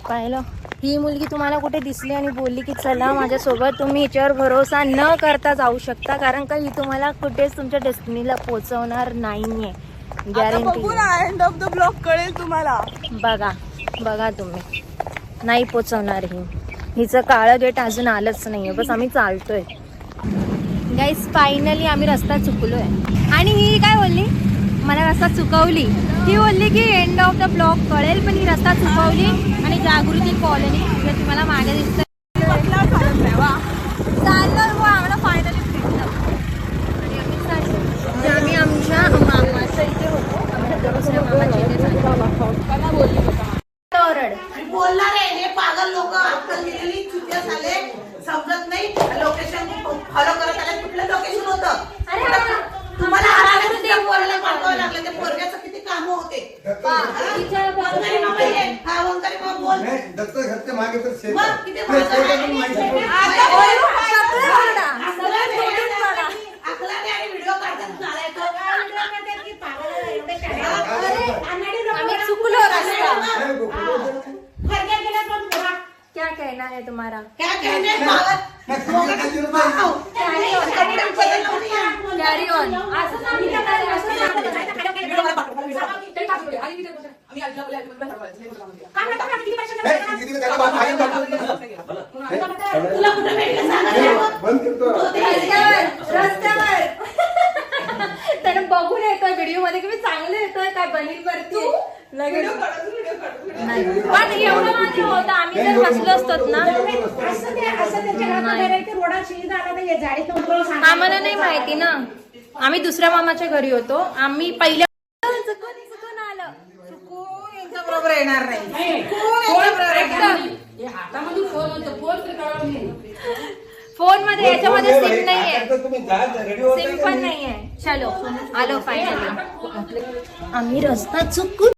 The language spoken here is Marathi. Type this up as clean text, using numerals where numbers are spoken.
पाहिलं, ही मुलगी तुम्हाला कुठे दिसली आणि बोलली की चला माझ्यासोबत, तुम्ही हिच्यावर भरोसा न करता जाऊ शकता, कारण का ही तुम्हाला कुठेच तुमच्या डेस्टिनीला पोहोचवणार नाहीये. Guarantee. End of the blog कळेल तुम्हाला. बघा बघा तुम्ही, नाही पोचवणार ही. हिचं काळं गेट अजून आलंच नाहीये, बस आम्ही चालतोय. गाईस फायनली आम्ही रस्ता चुकलोय. आणि ही काय बोलली, मला रस्ता चुकवली. ही बोलली की एंड ऑफ द ब्लॉक कळेल, पण ही रस्ता चुकवली. आणि जागृती कॉलनी जे तुम्हाला मागे दिसतंय चाललं हो, आम्हाला फायनली भेटलं. आणि आम्ही चाललो, आम्ही आमच्या मामाच्या इथे होतो, आमच्या दुसऱ्या मामाच्या इथे चाललो. बोलणार आहे हे पागल लोक अक्कल दिलेली चुत्या झाले, समजत नाही. लोकेशन फॉलो करत आले, कुठलं लोकेशन होतं तुम्हाला? पोराला पाठवावं लागलं, त्या पोरग्याचं किती काम होते. वंकारी मामा बोल मागे तर मग किती अकलाने आणि व्हिडिओ काढतात आम्ही चुकलो रस्ता. क्या कहना है तुम्हारा? क्या कहने पागल कॅरी ऑन. तुला कुठे भेटलं रस्त्यावर त्याने बघून येतोय व्हिडिओ मध्ये की मी चांगलं येतोय काय बनील वरती. पण एवढं माझं होतं, आम्ही जर बसलो असतो ना. आम्हाला नाही माहिती ना, आम्ही दुसऱ्या मामाच्या घरी होतो. आम्ही पहिल्या चुकून आलं, बरोबर येणार नाही. फोन मध्ये याच्यामध्ये सिम नाहीये, सिम पण नाहीये. चलो आलो फायनली. आम्ही रस्ता चुकून